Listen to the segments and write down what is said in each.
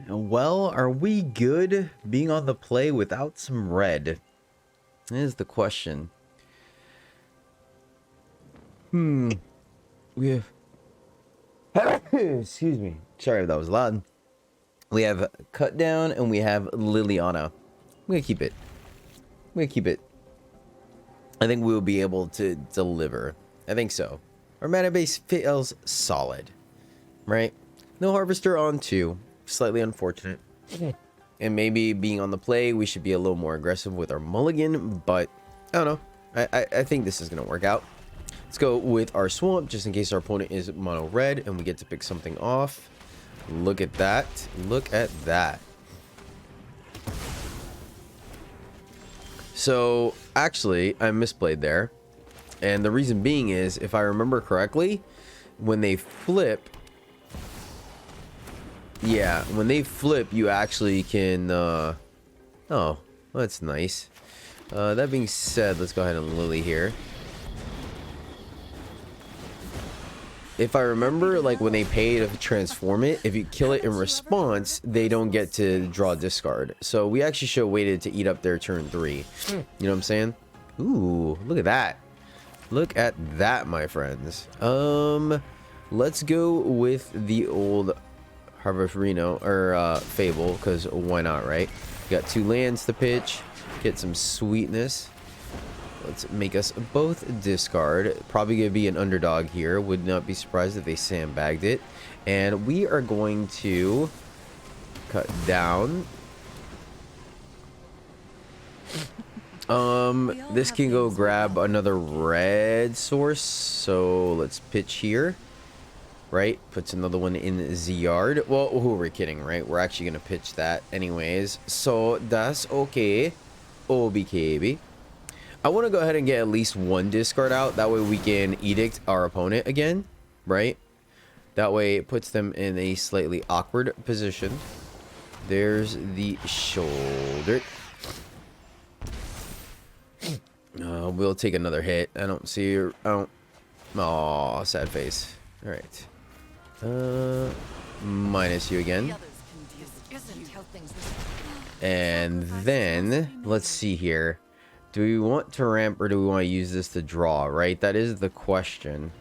Well, are we good being on the play without some red? Is the question. We have... Excuse me. Sorry if that was loud. We have Cut Down and we have Liliana. I'm gonna keep it. I'm gonna keep it. I think we will be able to deliver. I think so. Our mana base feels solid, right? No Harvester on 2. Slightly unfortunate. And maybe being on the play, we should be a little more aggressive with our mulligan, but I don't know. I think this is going to work out. Let's go with our swamp, just in case our opponent is mono red, and we get to pick something off. Look at that. Look at that. So, actually, I misplayed there. And the reason being is, if I remember correctly, when they flip... Yeah, when they flip, you actually can... Oh, well, that's nice. That being said, let's go ahead and Lily here. If I remember, like, when they pay to transform it, if you kill it in response, they don't get to draw discard. So we actually should have waited to eat up their turn 3. You know what I'm saying? Ooh, look at that. Look at that, my friends. Let's go with the old Harvest Reno, or Fable, because why not, right? Got 2 lands to pitch, get some sweetness. Let's make us both discard. Probably gonna be an underdog here. Would not be surprised if they sandbagged it. And we are going to cut down. This can go grab another red source. So let's pitch here. Right? Puts another one in the yard. Well, who are we kidding, right? We're actually gonna pitch that anyways. So that's okay. OBKB. I want to go ahead and get at least 1 discard out. That way we can edict our opponent again, right? That way it puts them in a slightly awkward position. There's the shoulder. We'll take another hit. I don't see her. I don't. Aw, sad face. All right. Minus you again. And then let's see here. Do we want to ramp or do we want to use this to draw, right? That is the question.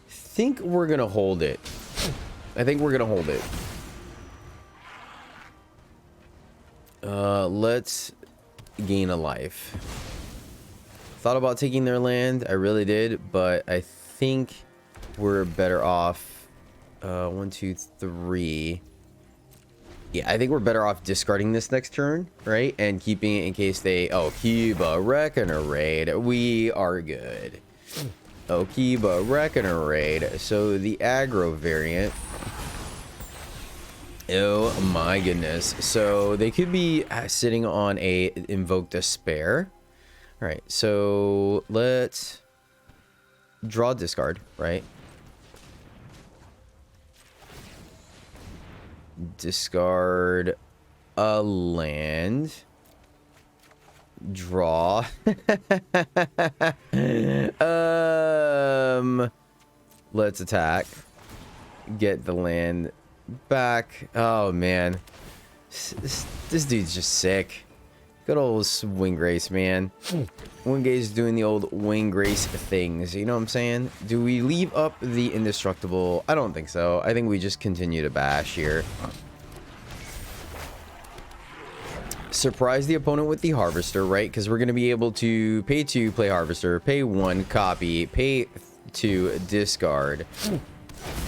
Think we're going to hold it. I think we're going to hold it. Let's gain a life. Thought about taking their land. I really did, but I think we're better off. 1, 2, 3. Yeah, I think we're better off discarding this next turn, right? And keeping it in case they... Oh, Kiba, Wreck and a raid. We are good. Oh, Kiba, Wreck and a raid. So the aggro variant. Oh my goodness. So they could be sitting on a Invoke Despair. All right, so let's draw discard, right? Discard a land. Draw. Let's attack. Get the land back. Oh man, this dude's just sick. Good old Windgrace, man. Windgrace doing the old Windgrace things. You know what I'm saying? Do we leave up the indestructible? I don't think so. I think we just continue to bash here. Surprise the opponent with the Harvester, right? Because we're going to be able to pay 2, play Harvester, pay 1, copy, pay 2, discard.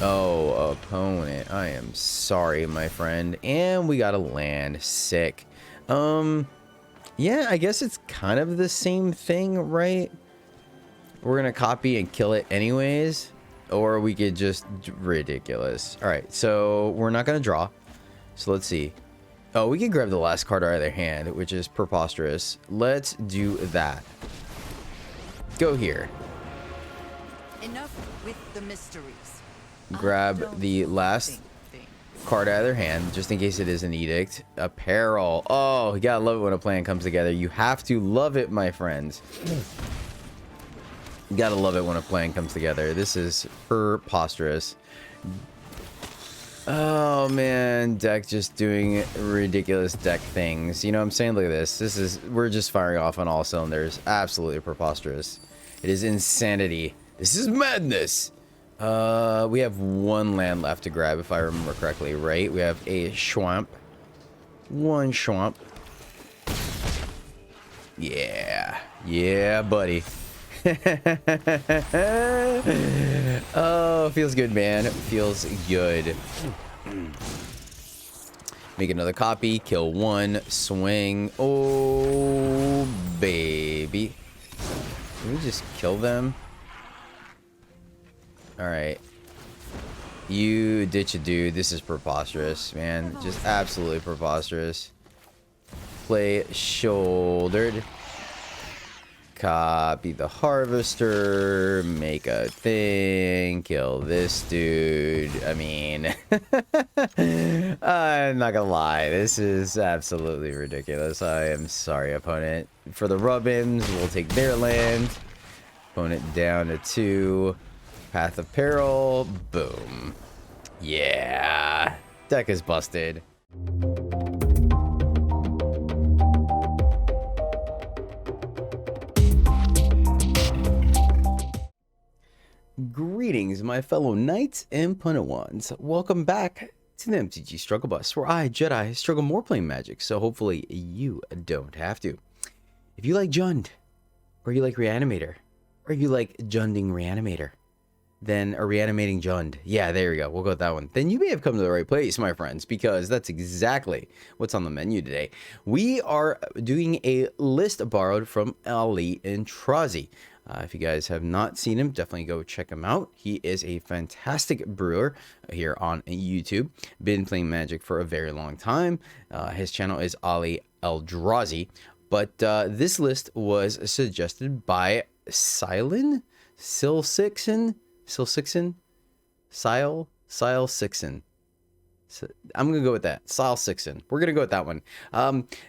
Oh, opponent. I am sorry, my friend. And we got a land. Sick. Yeah, I guess it's kind of the same thing, right? We're going to copy and kill it anyways. Or we could just... Ridiculous. Alright, so we're not going to draw. So let's see. Oh, we can grab the last card out of their hand, which is preposterous. Let's do that. Go here. Enough with the mysteries. Grab the last card out of their hand, just in case it is an edict. Apparel. Oh, you gotta love it when a plan comes together. You have to love it, my friends. Gotta love it when a plan comes together. This is preposterous. Oh man, deck just doing ridiculous deck things. You know what I'm saying? Look at this. We're just firing off on all cylinders. Absolutely preposterous. It is insanity. This is madness. We have one land left to grab, if I remember correctly, right? We have a Schwamp. One Schwamp. Yeah. Yeah, buddy. Oh, feels good, man. It feels good. Make another copy. Kill one. Swing. Oh, baby. Can we just kill them? Alright. You ditch a dude. This is preposterous, man. Just absolutely preposterous. Play shouldered. Copy the harvester, make a thing, kill this dude. I mean, I'm not gonna lie, this is absolutely ridiculous. I am sorry, opponent. For the rub-ins, we'll take their land. Opponent down to 2. Path of Peril, boom. Yeah, deck is busted. Greetings, my fellow knights and punawans. Welcome back to the MTG Struggle Bus, where I, Jedi, struggle more playing Magic, so hopefully you don't have to. If you like Jund, or you like Reanimator, or you like Junding Reanimator, then a Reanimating Jund, yeah, there we go, we'll go with that one, then you may have come to the right place, my friends, because that's exactly what's on the menu today. We are doing a list borrowed from Ali and Trazi. If you guys have not seen him, definitely go check him out. He is a fantastic brewer here on YouTube. Been playing Magic for a very long time. His channel is Ali Eldrazi. But this list was suggested by Silsixon? So I'm going to go with that. Silsixon. We're going to go with that one.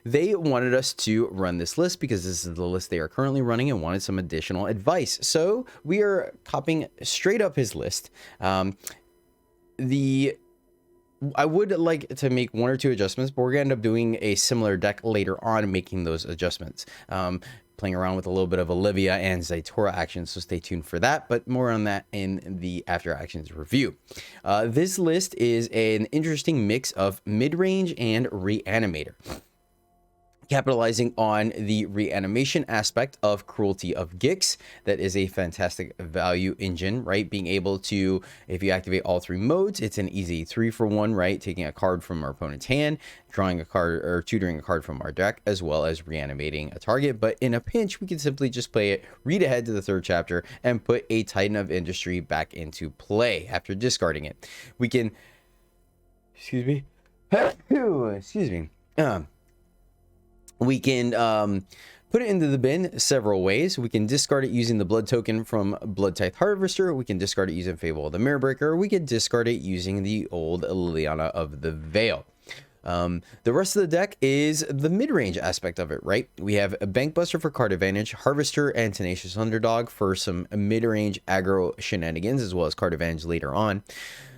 They wanted us to run this list because this is the list they are currently running and wanted some additional advice. So we are copying straight up his list. I would like to make 1 or 2 adjustments, but we're going to end up doing a similar deck later on, making those adjustments. Playing around with a little bit of Olivia and Zaitora action, so stay tuned for that, but more on that in the after actions review. This list is an interesting mix of mid-range and Reanimator, capitalizing on the reanimation aspect of Cruelty of Gix. That is a fantastic value engine, right? Being able to, if you activate all 3 modes, it's an easy 3-for-1, right? Taking a card from our opponent's hand, drawing a card or tutoring a card from our deck, as well as reanimating a target. But in a pinch, we can simply just play it, read ahead to the 3rd chapter, and put a Titan of Industry back into play after discarding it. We can, excuse me, we can put it into the bin several ways. We can discard it using the blood token from Blood Tithe Harvester. We can discard it using Fable of the Mirror Breaker. We can discard it using the old Liliana of the Veil. The rest of the deck is the mid-range aspect of it, right? We have a Bankbuster for card advantage, Harvester and Tenacious Underdog for some mid-range aggro shenanigans, as well as card advantage later on.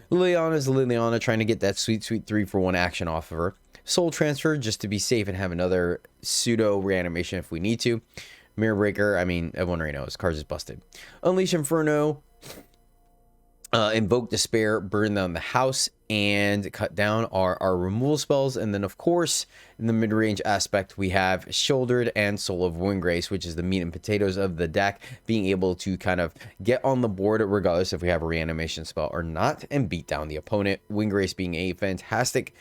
Liliana is Liliana, trying to get that sweet 3-for-1 action off of her. Soul Transfer, just to be safe and have another pseudo reanimation if we need to. Mirror Breaker, I mean, everyone already knows, cards is busted. Unleash Inferno, Invoke Despair, burn down the house, and cut down our removal spells. And then, of course, in the mid-range aspect, we have Shouldered and Soul of Windgrace, which is the meat and potatoes of the deck, being able to kind of get on the board regardless if we have a reanimation spell or not, and beat down the opponent. Windgrace being a fantastic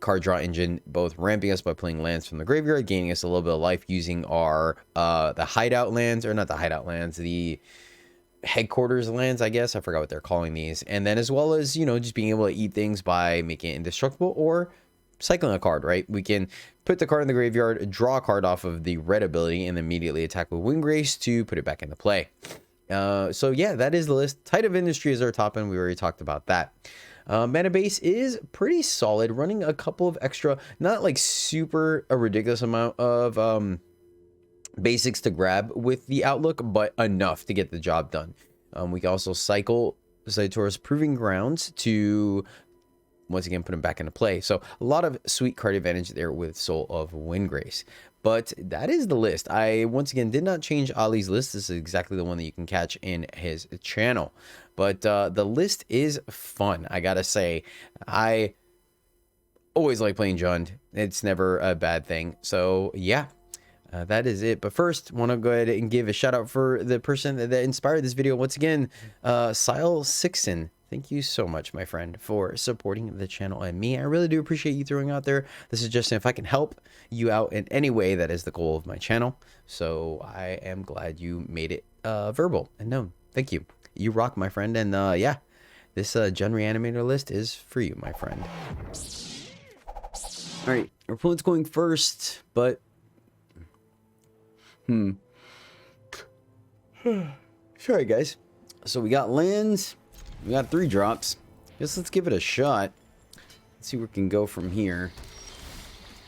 card draw engine, both ramping us by playing lands from the graveyard, gaining us a little bit of life using our the hideout lands, or not the hideout lands, the headquarters lands, I guess. I forgot what they're calling these. And then as well as, you know, just being able to eat things by making it indestructible or cycling a card, right? We can put the card in the graveyard, draw a card off of the red ability, and immediately attack with Windgrace to put it back into play. So yeah, that is the list. Tide of Industry is our top end. We already talked about that. Mana base is pretty solid, running a couple of extra, not like super a ridiculous amount of basics to grab with the Outlook, but enough to get the job done. We can also cycle Saitora's Proving Grounds to once again put him back into play. So a lot of sweet card advantage there with Soul of Windgrace. But that is the list. I once again did not change Ali's list. This is exactly the one that you can catch in his channel. But the list is fun, I gotta say. I always like playing Jund. It's never a bad thing. So yeah, that is it. But first, want to go ahead and give a shout out for the person that inspired this video. Once again, Sile Sixon. Thank you so much, my friend, for supporting the channel and me. I really do appreciate you throwing out there the suggestion. If I can help you out in any way, that is the goal of my channel. So I am glad you made it verbal and known. Thank you. You rock, my friend. And yeah, this Jund Reanimator list is for you, my friend. All right, our opponent's going first, but sorry, guys. So we got lands. We got 3 drops. Guess let's give it a shot. Let's see where we can go from here.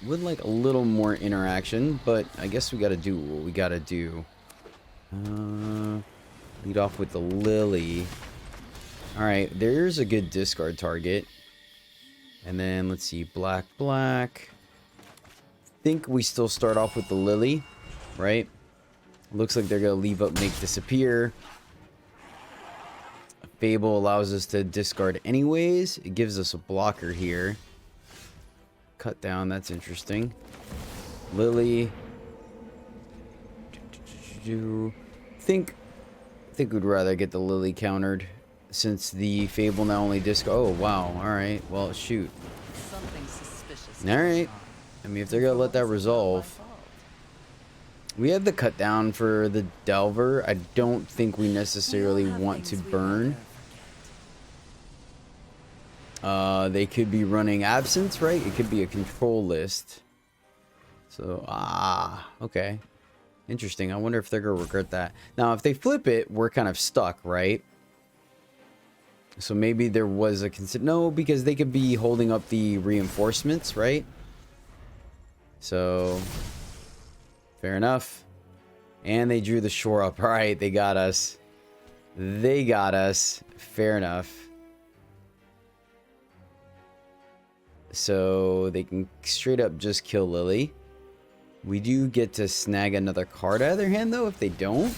Would like a little more interaction, but I guess we got to do what we got to do. Lead off with the Lily. All right, there's a good discard target. And then let's see, black, black. Think we still start off with the Lily, right? Looks like they're gonna leave up Make Disappear. Fable allows us to discard anyways. It gives us a blocker here. Cut down, that's interesting. Lily. Think we'd rather get the Lily countered since the Fable now only discard. Oh wow, alright. Well shoot. Something suspicious. Alright. I mean if they're gonna let that resolve. We have the cut down for the Delver. I don't think we necessarily want to burn. They could be running Absence, right? It could be a control list. So, okay. Interesting. I wonder if they're going to regret that. Now, if they flip it, we're kind of stuck, right? So maybe there was a no, because they could be holding up the reinforcements, right? So, fair enough. And they drew the shore up. All right, they got us. They got us. Fair enough. So they can straight up just kill Lily. We do get to snag another card out of their hand, though, if they don't.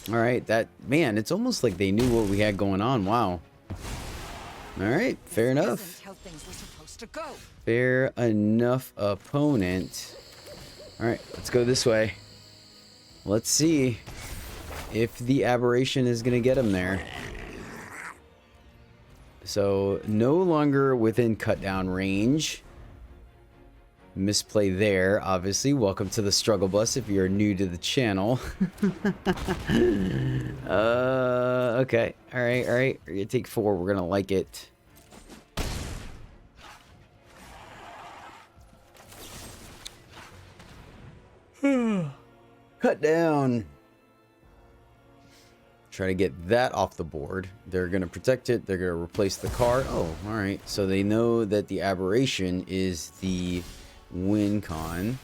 All right, that, man, it's almost like they knew what we had going on. Wow. All right, fair enough. How things were supposed to go. Fair enough, opponent. All right, let's go this way. Let's see if the aberration is going to get him there. So, no longer within cut down range. Misplay there, obviously. Welcome to the struggle bus if you're new to the channel. Okay. All right. We're gonna take 4. We're gonna like it. Cut down. Try to get that off the board. They're going to protect it. They're going to replace the card. Oh, all right. So they know that the aberration is the win con.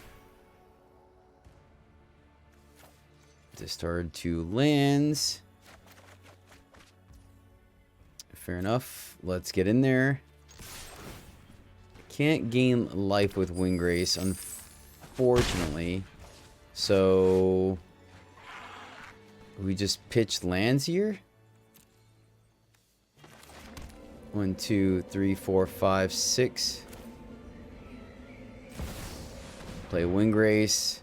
Discard 2 lands. Fair enough. Let's get in there. Can't gain life with Windgrace, unfortunately. So we just pitch lands here. 1, 2, 3, 4, 5, 6. Play Windgrace.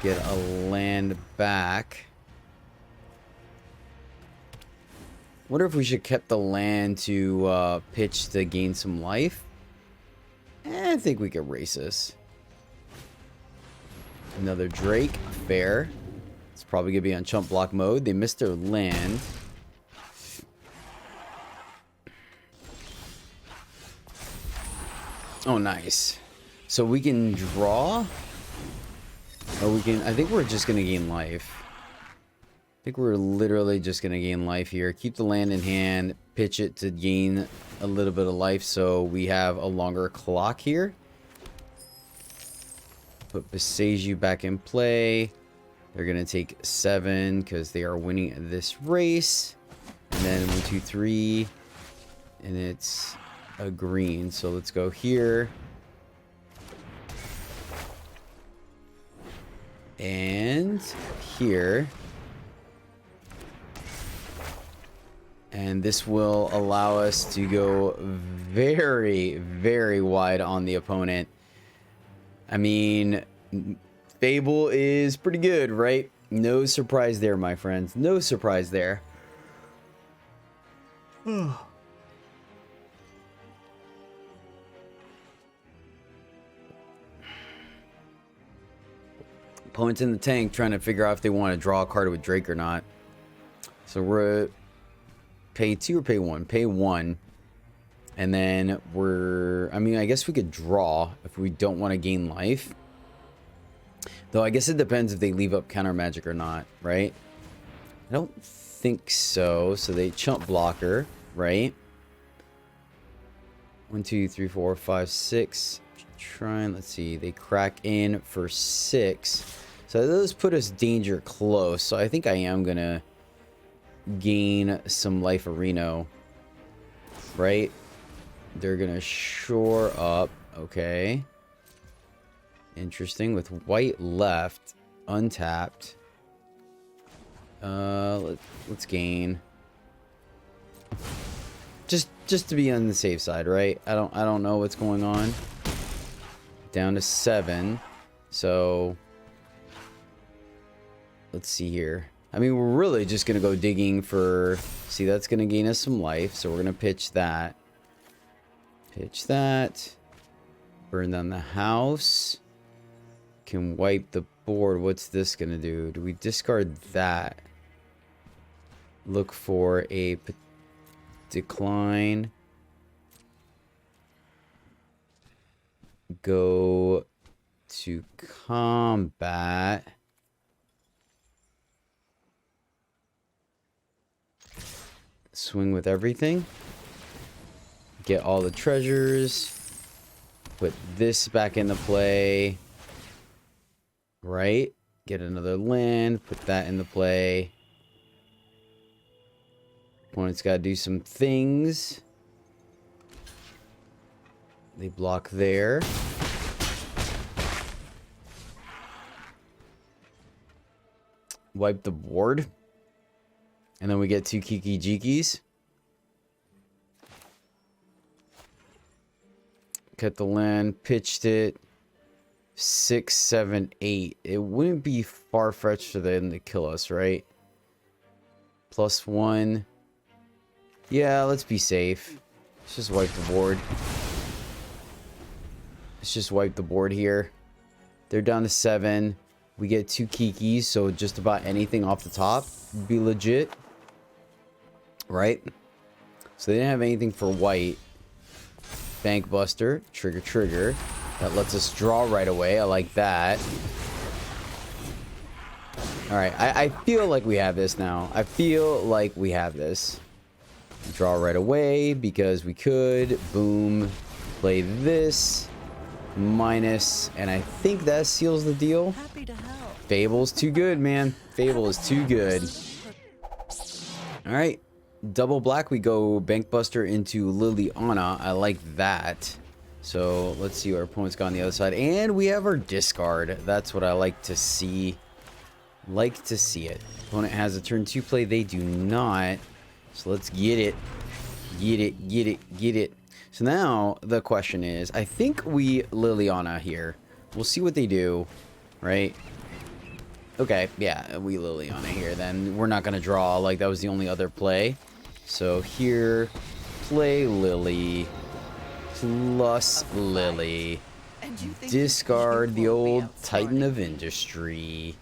Get a land back. Wonder if we should kept the land to pitch to gain some life. I think we could race this. Another Drake. Fair. It's probably going to be on chump block mode. They missed their land. Oh, nice. So we can draw. Or we can... I think we're just going to gain life. I think we're literally just going to gain life here. Keep the land in hand. Pitch it to gain a little bit of life. So we have a longer clock here. Put Beseiju back in play. They're going to take 7 because they are winning this race. And then 1, 2, 3. And it's a green. So let's go here. And here. And this will allow us to go very, very wide on the opponent. I mean, Fable is pretty good, right? No surprise there, my friends. No surprise there. Opponent's in the tank trying to figure out if they want to draw a card with Drake or not. So we're pay 2 or pay 1? Pay 1. And then I mean, I guess we could draw if we don't want to gain life. Though I guess it depends if they leave up counter magic or not, right? I don't think so. So they chump blocker, right? 1, 2, 3, 4, 5, 6. Trying, let's see. They crack in for 6. So those put us danger close. So I think I am going to gain some life Reno, right? They're going to shore up. Okay. Interesting. With white left, untapped. Let's gain. Just to be on the safe side, right? I don't know what's going on. Down to 7. So let's see here. I mean, we're really just gonna go digging for. See, that's gonna gain us some life. So we're gonna pitch that. Pitch that. Burn down the house. Can wipe the board. What's this gonna do? Do we discard that? Look for a decline. Go to combat. Swing with everything. Get all the treasures. Put this back into play. Right? Get another land. Put that into play. Opponent's got to do some things. They block there. Wipe the board. And then we get 2 Kiki Jikis. Cut the land, pitched it. 6, 7, 8. It wouldn't be far-fetched for them to kill us, right? +1. Yeah, let's be safe. Let's just wipe the board. Let's just wipe the board here. They're down to 7. We get 2 Kikis, so just about anything off the top would be legit. Right? So they didn't have anything for white. Bank Buster. Trigger, trigger. That lets us draw right away. I like that. Alright, I feel like we have this now. I feel like we have this. Draw right away because we could. Boom. Play this. Minus. And I think that seals the deal. Happy to help. Fable's too good, man. Fable is too good. Alright. Double black. We go Bank Buster into Liliana. I like that. So let's see what our opponent's got on the other side. And we have our discard. That's what I like to see. Like to see it. Opponent has a turn 2 play. They do not. So let's get it. Get it, get it, get it. So now the question is, I think we Liliana here. We'll see what they do, right? Okay, yeah, we Liliana here. Then we're not going to draw. Like, that was the only other play. So here, play Lily. Plus Lily. Discard the old Titan of Industry.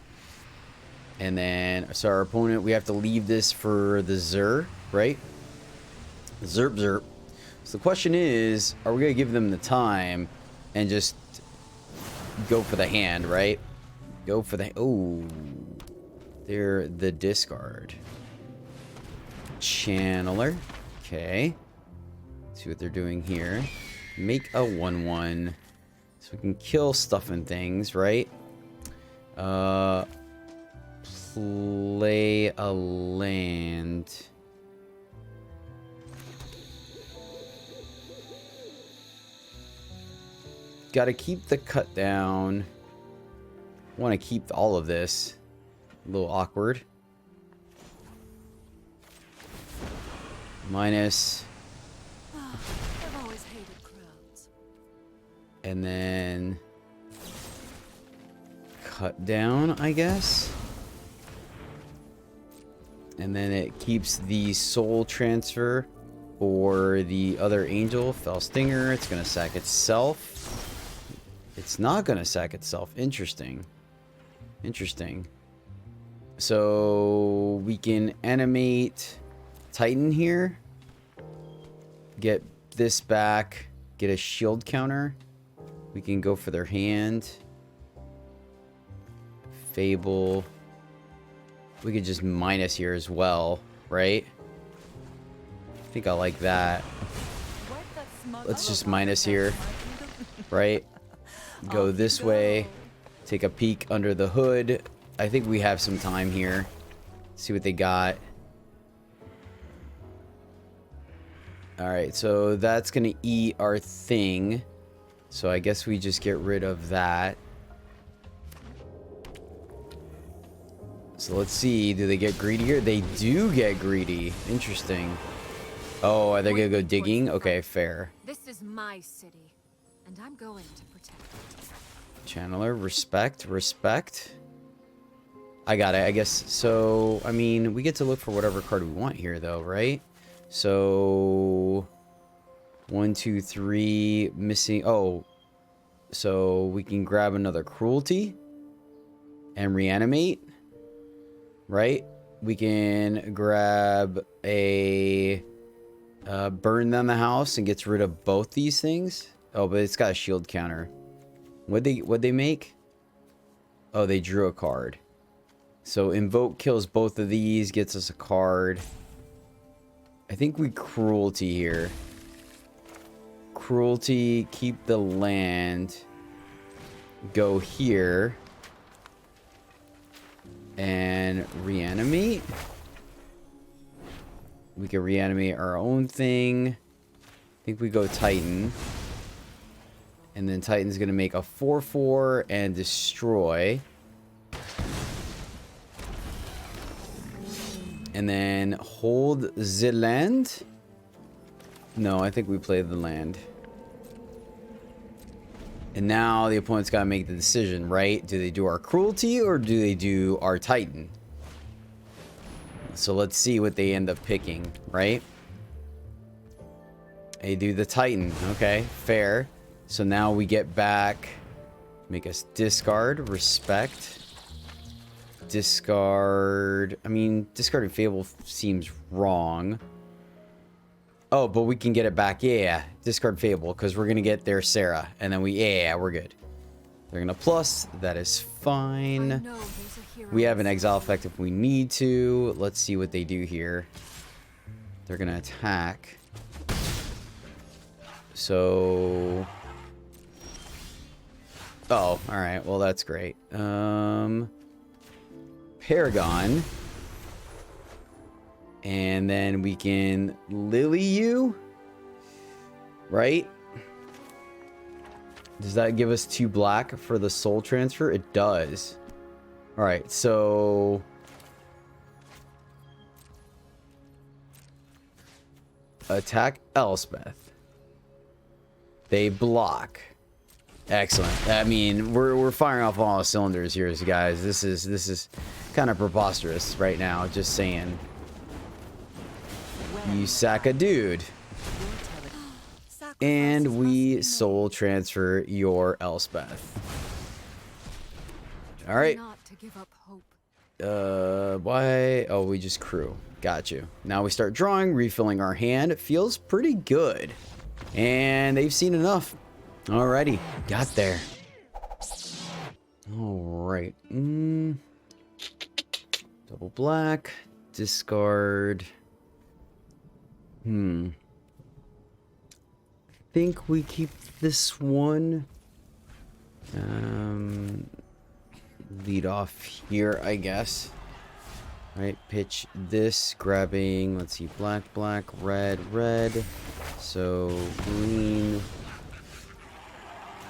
And then, so our opponent, we have to leave this for the Zur, right? Zerp, zerp. So the question is, are we going to give them the time and just go for the hand, right? Go for the... Oh. They're the discard. Channeler. Okay. See what they're doing here. Make a 1/1. So So we can kill stuff and things, right? Play a land. Got to keep the cut down. Want to keep all of this. A little awkward. Minus. I've always hated crowds. And then cut down, I guess. And then it keeps the soul transfer for the other angel, Fell Stinger. It's going to sack itself. It's not going to sack itself. Interesting. Interesting. So we can animate Titan here. Get this back. Get a shield counter. We can go for their hand. Fable. We could just minus here as well, right? I think I like that. Let's just minus here, right? Go this way. Take a peek under the hood. I think we have some time here. See what they got. Alright, so that's going to eat our thing. So I guess we just get rid of that. So let's see. Do they get greedier? They do get greedy. Interesting. Oh, are they going to go digging? Okay, fair. This is my city, and I'm going to protect it. Channeler, respect, respect. I got it, I guess. So, I mean, we get to look for whatever card we want here, though, right? So, 1, 2, 3, missing. Oh, so we can grab another cruelty and reanimate, right? We can grab a burn down the house and gets rid of both these things. Oh, but it's got a shield counter. What'd they make? Oh, they drew a card. So invoke kills both of these, gets us a card. I think we cruelty here. Cruelty, keep the land. Go here. And reanimate. We can reanimate our own thing. I think we go Titan. And then Titan's going to make a 4/4 and destroy. And then hold the land. No, I think we play the land. And now the opponent's got to make the decision, right? Do they do our cruelty or do they do our Titan? So let's see what they end up picking, right? They do the Titan. Okay, fair. So now we get back. Make us discard. Respect. Discard. I mean, discarding Fable seems wrong. Oh, but we can get it back. Yeah. Discard Fable because we're going to get their Sarah. And then yeah, we're good. They're going to plus. That is fine. We have an exile effect if we need to. Let's see what they do here. They're going to attack. So... Oh, alright. Well, that's great. Paragon. And then we can Lily you. Right? Does that give us 2 black for the soul transfer? It does. Alright, so... Attack Elspeth. They block. Excellent. I mean, we're firing off all cylinders here, guys. This is kind of preposterous right now. Just saying. You sack a dude, and we soul transfer your Elspeth. All right. Why? Oh, we just crew. Got you. Now we start drawing, refilling our hand. It feels pretty good, and they've seen enough. Alrighty, got there. Alright. Double black. Discard. Think we keep this one. Lead off here, I guess. Right, pitch this, grabbing, let's see, black, black, red, red. So green.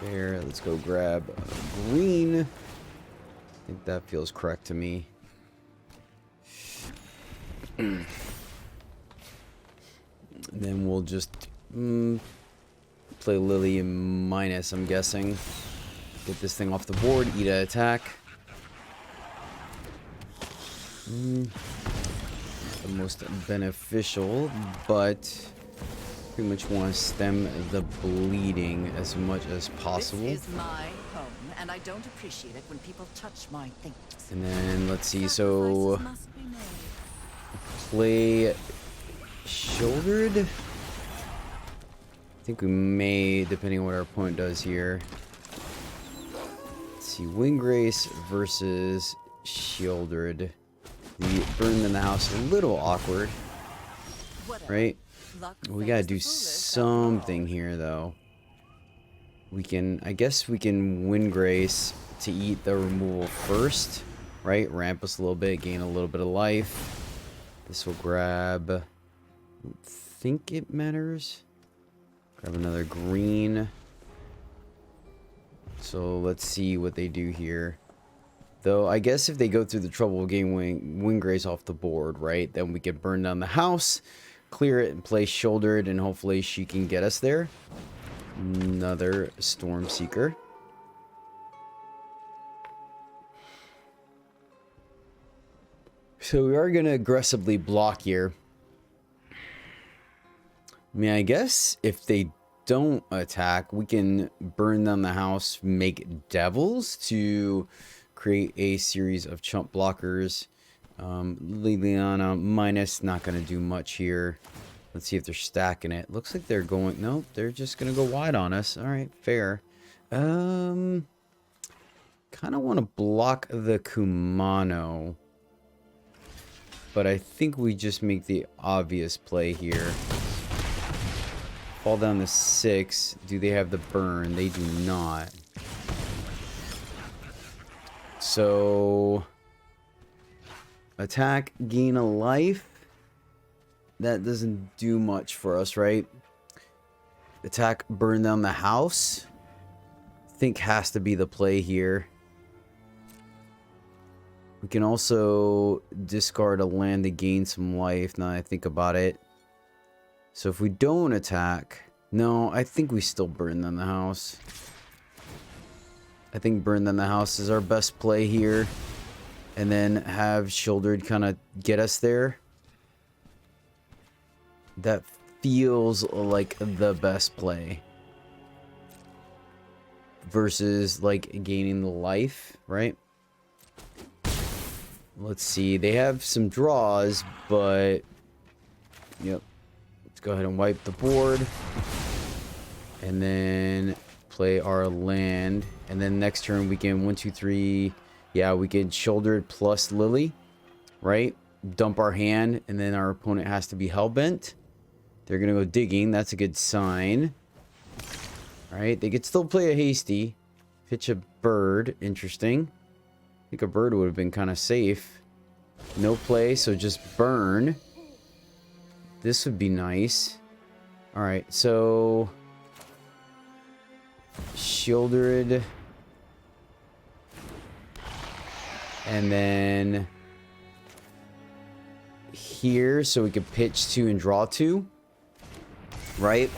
There, let's go grab green. I think that feels correct to me. Then we'll just play Lily minus, I'm guessing. Get this thing off the board, eat an attack. The most beneficial, but pretty much want to stem the bleeding as much as possible. This is my home, and I don't appreciate it when people touch my things. And then let's see, so Sacrifices must be made. play shouldered. I think we may, depending on what our opponent does here. Let's see, Windgrace versus shouldered. We burned in the house, a little awkward, Whatever. right? Luck We gotta favors do the foolish, after something here, though. We can, I guess we can Windgrace to eat the removal first, right? Ramp us a little bit, gain a little bit of life. This will grab, I don't think it matters. Grab another green. So let's see what they do here. Though, I guess if they go through the trouble of getting Windgrace off the board, right? Then we can burn down the house, clear it, and play shouldered, and hopefully she can get us there. Another Storm Seeker. So we are going to aggressively block here. I mean, I guess if they don't attack, we can burn down the house, make devils to create a series of chump blockers. Liliana minus, not going to do much here. Let's see if they're stacking it. Looks like they're going, nope, they're just going to go wide on us. All right, fair. Kind of want to block the Kumano. But I think we just make the obvious play here. Fall down to 6. Do they have the burn? They do not. So attack, gain a life. That doesn't do much for us, right? Attack, burn down the house. I think has to be the play here. We can also discard a land to gain some life, now that I think about it. So if we don't attack... No, I think we still burn down the house. I think burn down the house is our best play here. And then have shouldered kind of get us there. That feels like the best play. Versus like gaining the life, right? Let's see. They have some draws, but... Yep. Let's go ahead and wipe the board. And then play our land. And then next turn we can 1, 2, 3. Yeah, we can shoulder it plus Lily. Right? Dump our hand. And then our opponent has to be hellbent. They're going to go digging. That's a good sign. Alright, they could still play a hasty. Pitch a bird. Interesting. I think a bird would have been kind of safe. No play, so just burn. This would be nice. Alright, so... Shielded. And then... Here, so we could pitch 2 and draw 2. Right?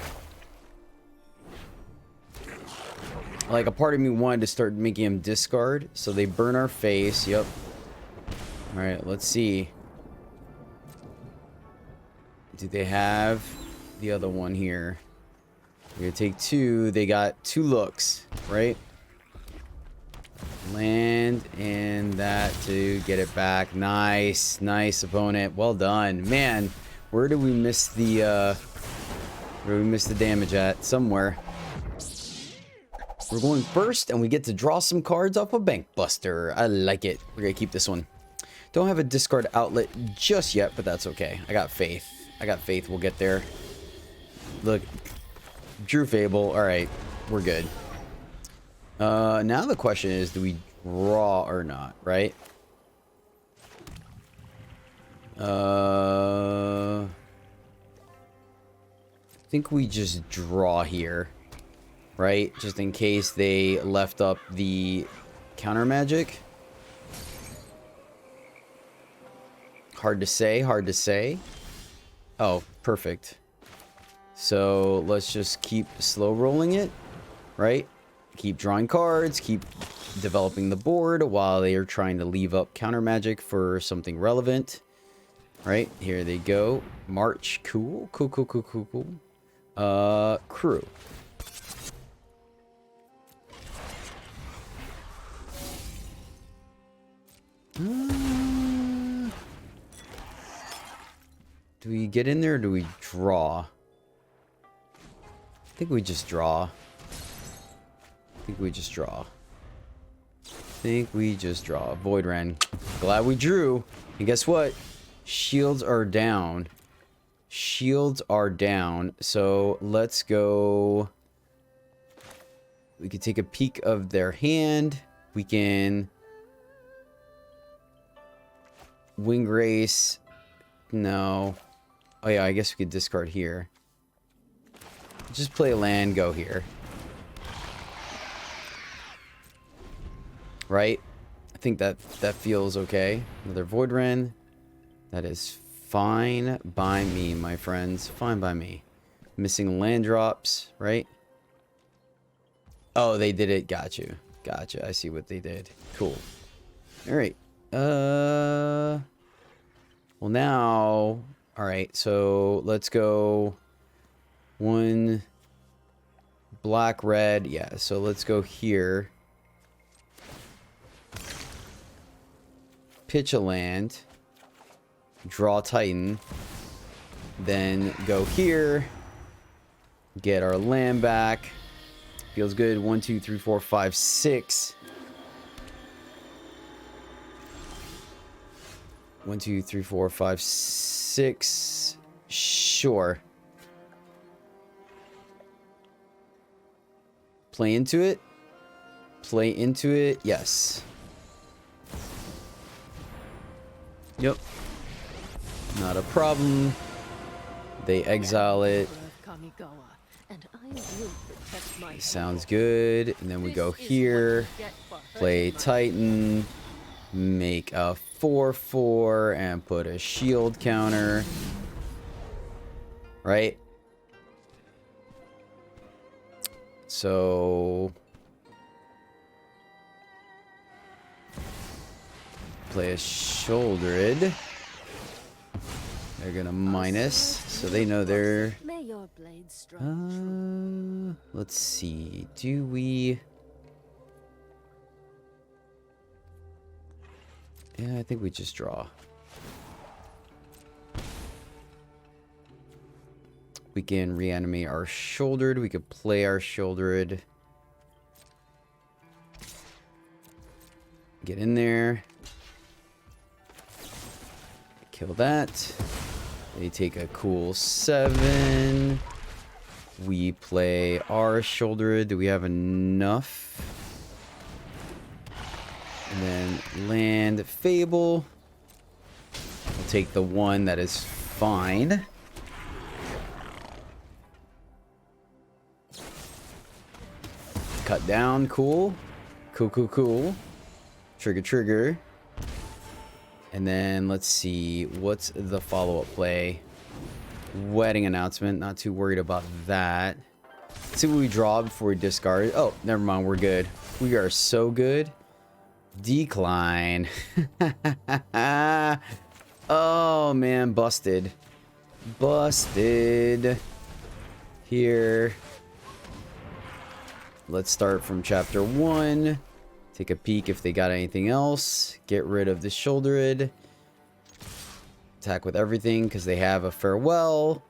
Like, a part of me wanted to start making him discard. So they burn our face. Yep. Alright, let's see. Do they have the other one here? We're gonna take 2. They got 2 looks, right? Land and that to get it back. Nice. Nice, opponent. Well done. Man, where did we miss the damage at? Somewhere. We're going first, and we get to draw some cards off a Bank Buster. I like it. We're going to keep this one. Don't have a discard outlet just yet, but that's okay. I got faith. I got faith we'll get there. Look. Drew Fable. All right. We're good. Now the question is, do we draw or not, right? I think we just draw here, right? Just in case they left up the counter magic. Hard to say, hard to say. Oh, perfect. So let's just keep slow rolling it, right? Keep drawing cards, keep developing the board while they are trying to leave up counter magic for something relevant. Right, here they go. March, cool. Crew. Do we get in there or do we draw? I think we just draw. Void Ren. Glad we drew. And guess what? Shields are down. So let's go. We can take a peek of their hand. We can Windgrace. No. Oh yeah, I guess we could discard here. Just play a land, go here. Right? I think that feels okay. Another Void Ren. That is fine by me, my friends. Fine by me. Missing land drops, right? Oh, they did it. Got you. Gotcha. I see what they did. Cool. All right. Well, now... All right, so let's go... One... Black, red. Yeah, so let's go here. Pitch a land. Draw Titan, then go here, get our land back. Feels good. 1, 2, 3, 4, 5, 6. 1, 2, 3, 4, 5, 6. Sure. Play into it. Yes. Yep. Not a problem. They exile it. Sounds good. And then we go here. Play Titan. Make a 4/4 and put a shield counter. Right? So... Play a Shouldered. They're gonna minus, so they know they're... let's see. Do we... Yeah, I think we just draw. We can reanimate our Shouldered. We could play our Shouldered. Get in there. Kill that. They take a cool 7. We play our Shouldered. Do we have enough? And then land Fable. We'll take the 1 that is fine. Cut down. Cool. Cool. Trigger. And then let's see, what's the follow-up play? Wedding announcement, not too worried about that. Let's see what we draw before we discard. Oh, never mind, we're good. We are so good. Decline. Oh man, busted. Here. Let's start from chapter 1. Take a peek if they got anything else. Get rid of the Shouldered. Attack with everything because they have a farewell.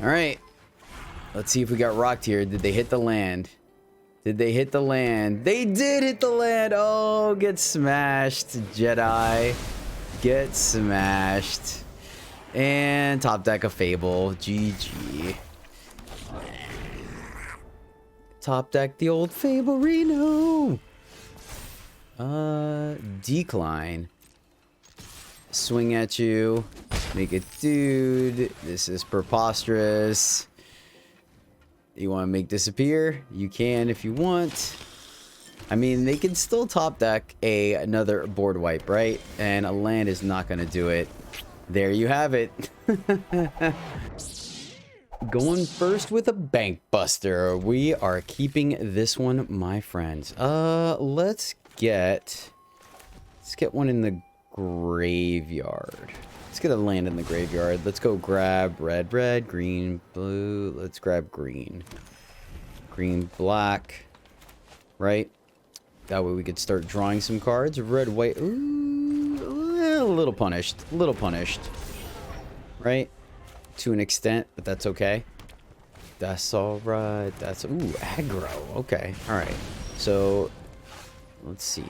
Alright. Let's see if we got rocked here. Did they hit the land? They did hit the land. Oh, get smashed, Jedi. Get smashed. And top deck a Fable. GG. Top deck the old Fable Reno. Decline. Swing at you. Make it dude. This is preposterous. You want to make disappear? You can if you want. I mean, they can still top deck another board wipe, right? And a land is not going to do it. There you have it. Going first with a bank buster. We are keeping this one, my friends. Let's get one in the graveyard. Let's get a land in the graveyard. Let's go grab red, green, blue. Let's grab green. Green, black. Right? That way we could start drawing some cards. Red, white. Ooh, a little punished. A little punished. Right? To an extent, but that's okay. That's alright. That's... Ooh, aggro. Okay. Alright. So, let's see.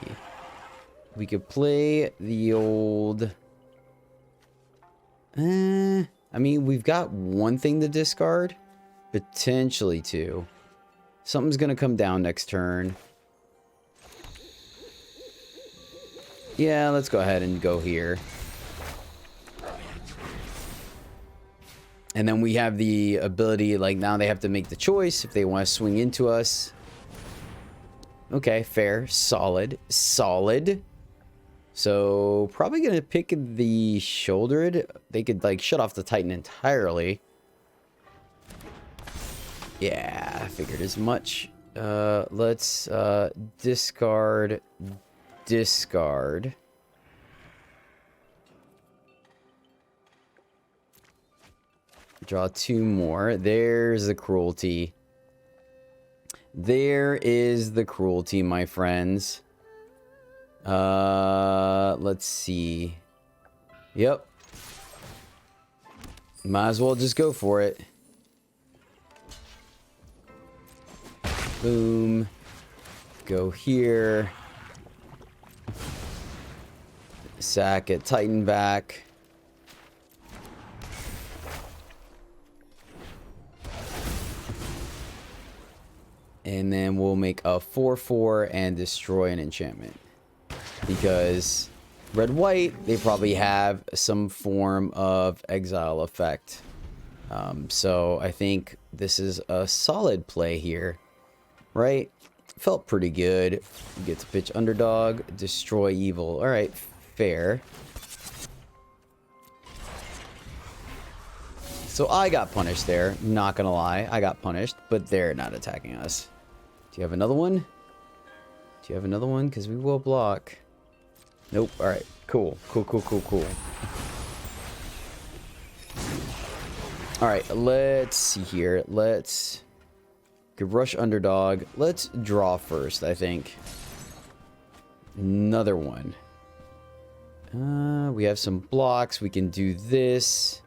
We could play the old... I mean, we've got one thing to discard. Potentially two. Something's gonna come down next turn. Yeah, let's go ahead and go here. And then we have the ability, like, now they have to make the choice if they want to swing into us. Okay, fair. Solid. Solid. So, probably going to pick the shouldered. They could, like, shut off the Titan entirely. Yeah, I figured as much. Let's discard. Discard. Draw two more. There's the cruelty. There is the cruelty, my friends. Let's see. Yep. Might as well just go for it. Boom. Go here. Sack it. Titan back. And then we'll make a 4/4 and destroy an enchantment. Because red-white, they probably have some form of exile effect. So I think this is a solid play here. Right? Felt pretty good. You get to pitch underdog, destroy evil. Alright, fair. So I got punished there. Not gonna lie, I got punished, but they're not attacking us. Do you have another one? Do you have another one? Because we will block. Nope. Alright. Cool. Cool. Alright, let's see here. Let's... Could rush underdog. Let's draw first, I think. Another one. We have some blocks. We can do this.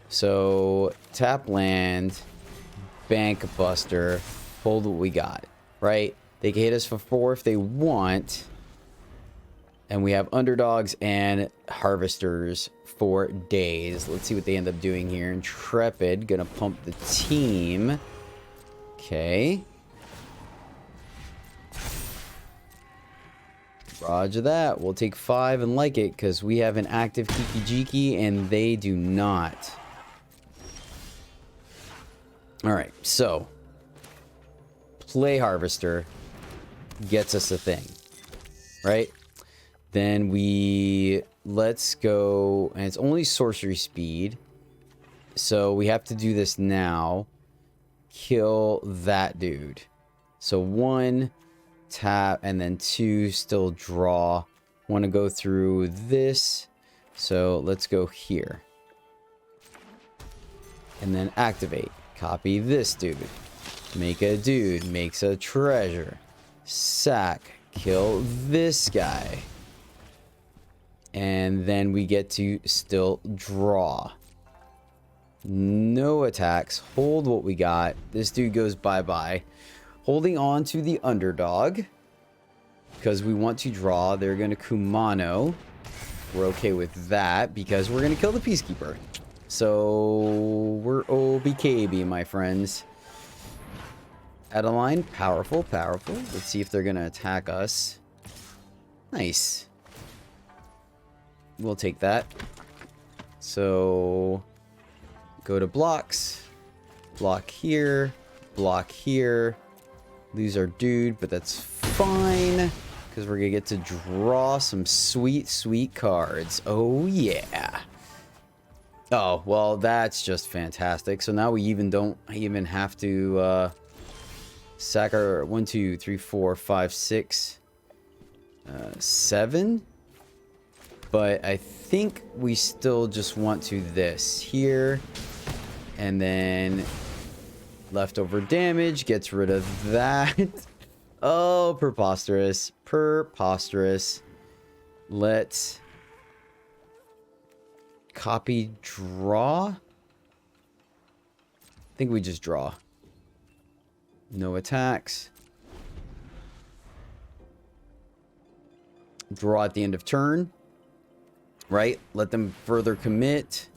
So, tap land. Bank buster. Hold what we got. Right? They can hit us for 4 if they want. And we have underdogs and harvesters for days. Let's see what they end up doing here. Intrepid. Gonna pump the team. Okay. Roger that. We'll take 5 and like it because we have an active Kiki Jiki and they do not. Alright, so. Play Harvester gets us a thing. Right? Then let's go, and it's only sorcery speed. So we have to do this now. Kill that dude. So 1, tap, and then 2, still draw. Want to go through this. So let's go here. And then activate. Copy this dude. Make a dude. Makes a treasure. Sack. Kill this guy. And then we get to still draw. No attacks. Hold what we got. This dude goes bye-bye. Holding on to the underdog. Because we want to draw. They're going to Kumano. We're okay with that because we're going to kill the Peacekeeper. So we're OBKB, my friends. Adeline, powerful, powerful. Let's see if they're going to attack us. Nice. We'll take that. So go to blocks. Block here. Block here. Lose our dude, but that's fine. Because we're going to get to draw some sweet, sweet cards. Oh, yeah. Oh, well, that's just fantastic. So now we don't even have to sack our 1, 2, 3, 4, 5, 6, 7. But I think we still just want to this here. And then leftover damage gets rid of that. Oh, preposterous. Preposterous. Let's copy draw. I think we just draw. No attacks. Draw at the end of turn. Right? Let them further commit.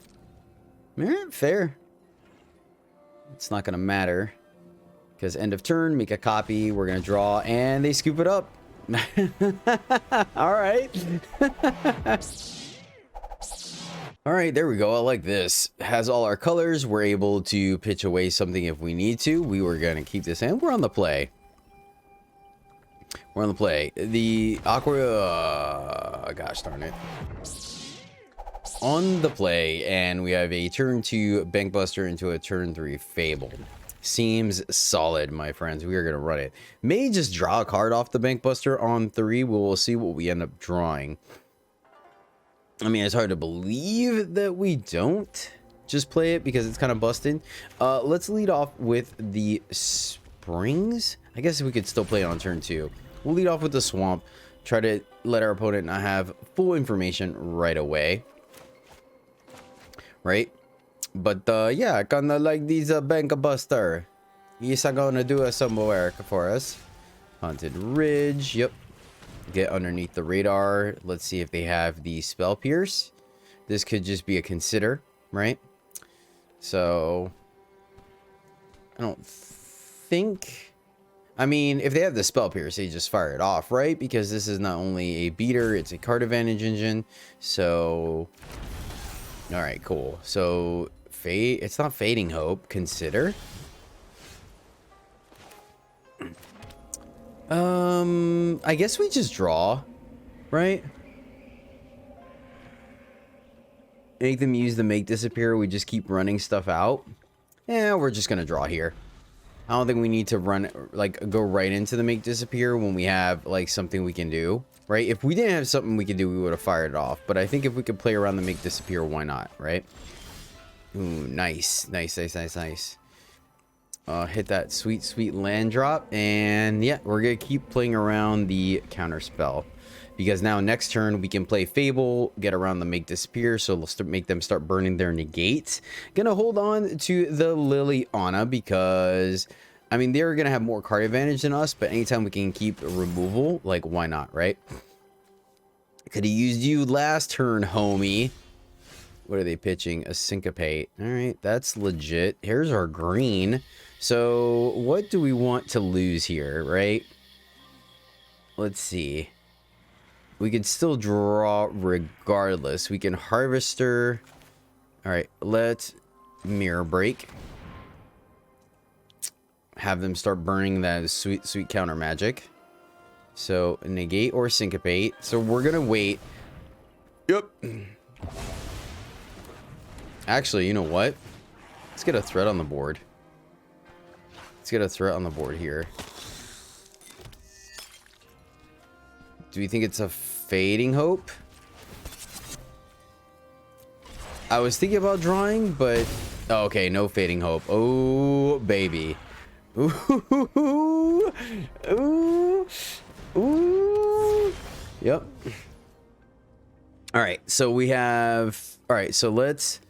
Fair. It's not going to matter. Because end of turn, make a copy. We're going to draw. And they scoop it up. Alright. Alright, there we go. I like this. Has all our colors. We're able to pitch away something if we need to. We were going to keep this in. We're on the play. We're on the play. The Aqua... gosh darn it. On the play, and we have a turn 2 Bankbuster into a turn 3 Fable. Seems solid, my friends. We are going to run it. May just draw a card off the Bankbuster on 3. We'll see what we end up drawing. I mean, it's hard to believe that we don't just play it because it's kind of busted. Let's lead off with the Springs. I guess we could still play it on turn 2. We'll lead off with the Swamp. Try to let our opponent not have full information right away. Right? But yeah, kind of like these Bankbuster. He's gonna do some work for us. Haunted Ridge. Yep. Get underneath the radar. Let's see if they have the Spell Pierce. This could just be a consider, right? So I don't think... I mean, if they have the Spell Pierce, they just fire it off, right? Because this is not only a beater, it's a card advantage engine. So... Alright, cool. So, fade. It's not Fading Hope. Consider. I guess we just draw, right? Make them use the Make Disappear. We just keep running stuff out. Yeah, we're just gonna draw here. I don't think we need to run, like, go right into the Make Disappear when we have, like, something we can do. Right? If we didn't have something we could do, we would have fired it off. But I think if we could play around the Make Disappear, why not? Right? Ooh, nice. Nice, nice, nice, nice. Hit that sweet, sweet land drop. And yeah, we're going to keep playing around the counter spell. Because now next turn, we can play Fable, get around the Make Disappear. So we'll make them start burning their negates. Gonna hold on to the Liliana because... I mean, they're going to have more card advantage than us, but anytime we can keep removal, like, why not, right? Could have used you last turn, homie. What are they pitching? A Syncopate. All right, that's legit. Here's our green. So, what do we want to lose here, right? Let's see. We could still draw regardless. We can Harvester. All right, let's Mirror Break. Have them start burning that sweet, sweet counter magic. So, negate or syncopate. So, we're going to wait. Yep. Actually, you know what? Let's get a threat on the board. Let's get a threat on the board here. Do we think it's a Fading Hope? I was thinking about drawing, but... Oh, okay, no Fading Hope. Oh, baby. Ooh, ooh, ooh. Yep. All right, so we have... All right, so let's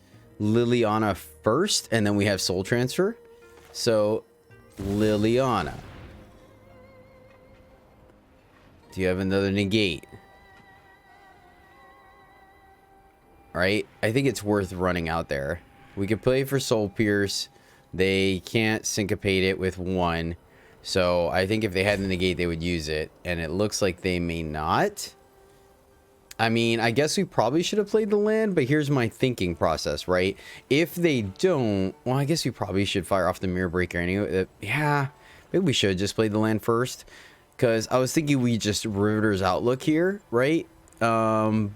Liliana first, and then we have Soul Transfer. So, Liliana. Do you have another negate? right? I think it's worth running out there. We could play for Soul Pierce. They can't syncopate it with 1. So I think if they had the negate, they would use it. And it looks like they may not. I mean, I guess we probably should have played the land, but here's my thinking process, right? If they don't, well, I guess we probably should fire off the Mirror Breaker anyway. Yeah, maybe we should just play the land first. Because I was thinking we just Riveter's Outlook here, right? But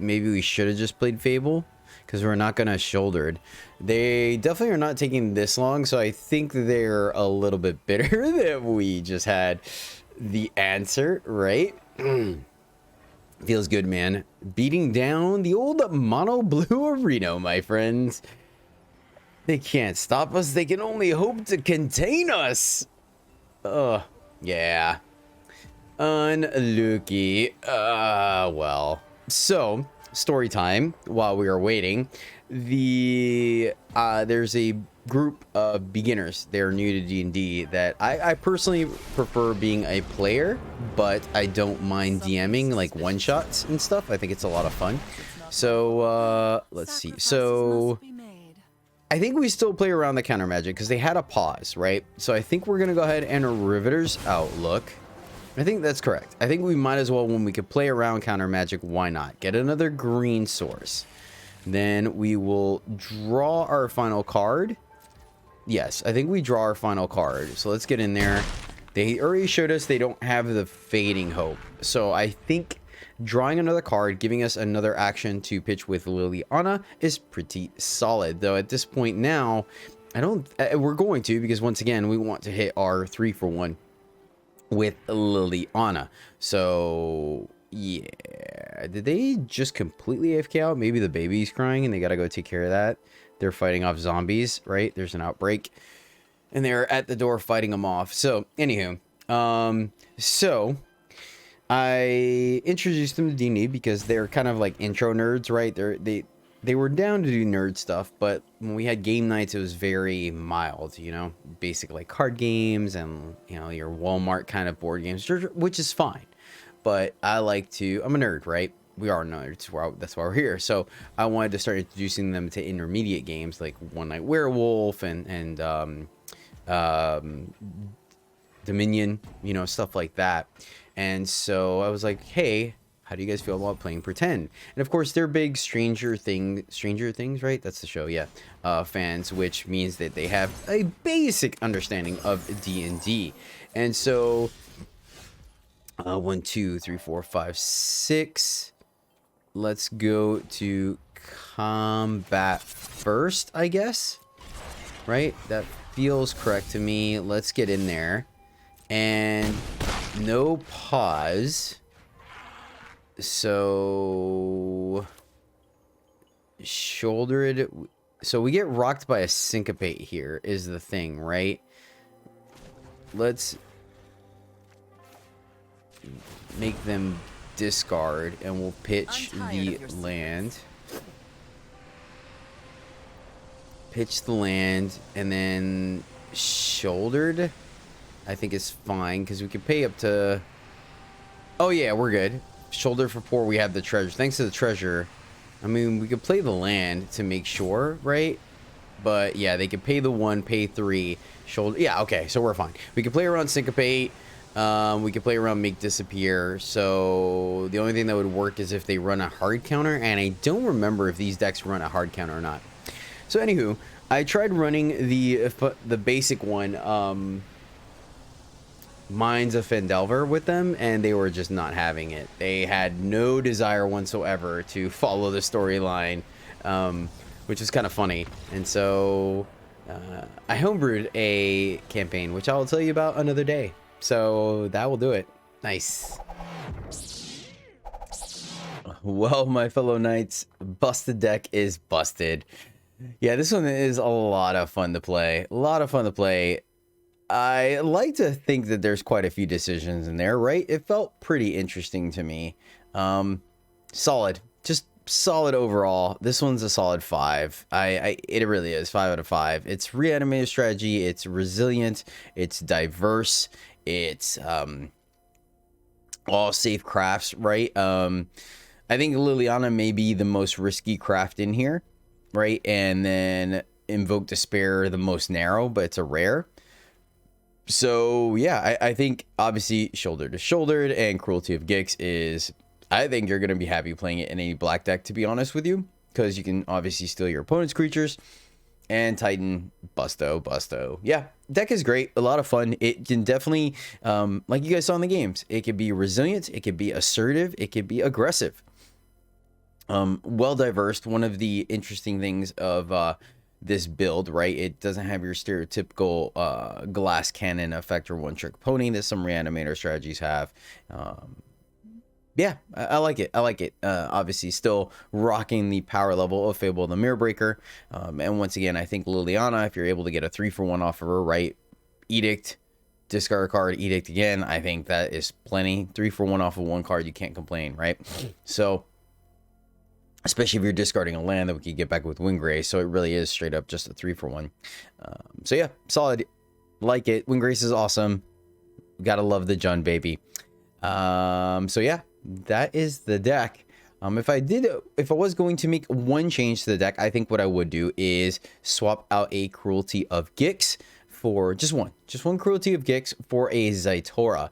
maybe we should have just played Fable. Because we're not going to shouldered. They definitely are not taking this long, so I think they're a little bit bitter that we just had the answer, right? Feels good, man. Beating down the old mono blue arena, my friends. They can't stop us. They can only hope to contain us. Yeah. Unlucky. Well. So, story time while we are waiting. There's a group of beginners. They're new to D&D that I personally prefer being a player, but I don't mind DMing like one-shots and stuff. I think it's a lot of fun. So, let's see. So, I think we still play around the counter magic because they had a pause, right? So I think we're going to go ahead and Riveter's Outlook. I think that's correct. I think we might as well, when we could play around counter magic, why not? Get another green source. Then we will draw our final card. Yes, I think we draw our final card. So let's get in there. They already showed us they don't have the Fading Hope. So I think drawing another card, giving us another action to pitch with Liliana is pretty solid. Though at this point now, we're going to, because once again, we want to hit our 3-for-1 with Liliana. So yeah, did they just completely AFK out? Maybe the baby's crying and they gotta go take care of that. They're fighting off zombies, right? There's an outbreak and they're at the door fighting them off. So anywho, so I introduced them to D&D because they're kind of like intro nerds, right? They were down to do nerd stuff, but when we had game nights, it was very mild, you know, basic like card games and, you know, your Walmart kind of board games, which is fine. But I'm a nerd, right? We are nerds. That's why we're here. So I wanted to start introducing them to intermediate games like One Night Werewolf and Dominion, you know, stuff like that. And so I was like, hey, how do you guys feel about playing Pretend? And of course, they're big Stranger Things, right? That's the show, yeah. Fans, which means that they have a basic understanding of D&D. And so 1, 2, 3, 4, 5, 6. Let's go to combat first, I guess. Right? That feels correct to me. Let's get in there. And no pause. So shoulder it. So we get rocked by a syncopate here is the thing, right? Let's make them discard and we'll pitch the land. Pitch the land and then shouldered. I think it's fine because we can pay up to. Oh yeah, we're good. Shoulder for 4. We have the treasure. Thanks to the treasure. I mean, we could play the land to make sure, right? But yeah, they could pay the 1, pay 3, shoulder. Yeah, okay, so we're fine. We can play around syncopate. We could play around make disappear. So the only thing that would work is if they run a hard counter, and I don't remember if these decks run a hard counter or not. So anywho, I tried running the basic one, Minds of Fendelver with them, and they were just not having it. They had no desire whatsoever to follow the storyline, which is kind of funny. And so I homebrewed a campaign, which I will tell you about another day. So that will do it. Nice. Well, my fellow knights, busted deck is busted. Yeah, this one is a lot of fun to play. A lot of fun to play. I like to think that there's quite a few decisions in there, right? It felt pretty interesting to me. Solid. Just solid overall. This one's a solid 5. It really is 5 out of 5. It's Reanimator strategy. It's resilient. It's diverse. It's all safe crafts, right? I I think Liliana may be the most risky craft in here, right? And then Invoke Despair, the most narrow, but it's a rare. So yeah, I think obviously Shoulder to Shouldered and Cruelty of Gix is, I think you're going to be happy playing it in a black deck, to be honest with you, because you can obviously steal your opponent's creatures. And Titan, Busto. Yeah, deck is great. A lot of fun. It can definitely, like you guys saw in the games, it could be resilient, it could be assertive, it could be aggressive. Well diverse. One of the interesting things of this build, right? It doesn't have your stereotypical glass cannon effect or one-trick pony that some Reanimator strategies have. Yeah, I like it. Obviously, still rocking the power level of Fable the Mirror Breaker. And once again, I think Liliana, if you're able to get a 3-for-1 off of her, right? Edict, discard a card, Edict again. I think that is plenty. 3-for-1 off of one card, you can't complain, right? So, especially if you're discarding a land that we could get back with Windgrace. So it really is straight up just a 3-for-1. So yeah, solid. Like it. Windgrace is awesome. Gotta love the Jund, baby. So yeah. That is the deck. If I was going to make one change to the deck, I think what I would do is swap out a Cruelty of Gix for just one Cruelty of Gix for a Zaitora.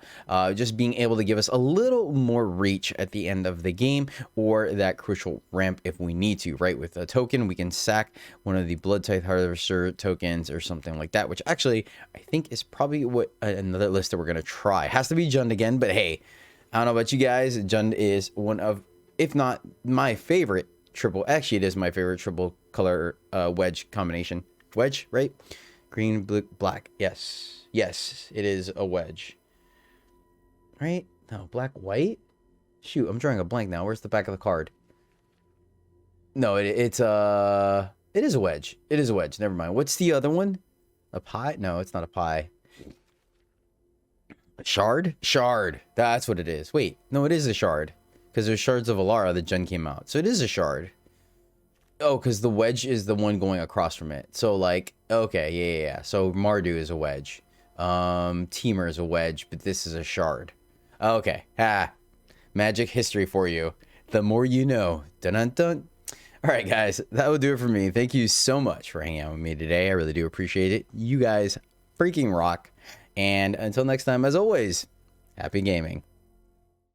Just being able to give us a little more reach at the end of the game, or that crucial ramp if we need to, right? With a token, we can sack one of the Blood Tithe Harvester tokens or something like that, which actually I think is probably what another list that we're going to try. Has to be Jund again, but hey, I don't know about you guys. Jund is one of, if not my favorite triple. Actually, it is my favorite triple color wedge combination. Wedge, right? Green, blue, black. Yes. Yes, it is a wedge. Right? No, black, white? Shoot, I'm drawing a blank now. Where's the back of the card? No, it is a wedge. It is a wedge. Never mind. What's the other one? A pie? No, it's not a pie. Shard? Shard. That's what it is. Wait, no, it is a shard. Because there's Shards of Alara that Jund came out. So it is a shard. Oh, because the wedge is the one going across from it. So like, okay, yeah. So Mardu is a wedge. Teamer is a wedge, but this is a shard. Okay. Magic history for you. The more you know. Dun dun dun. All right, guys, that will do it for me. Thank you so much for hanging out with me today. I really do appreciate it. You guys freaking rock. And until next time, as always, happy gaming.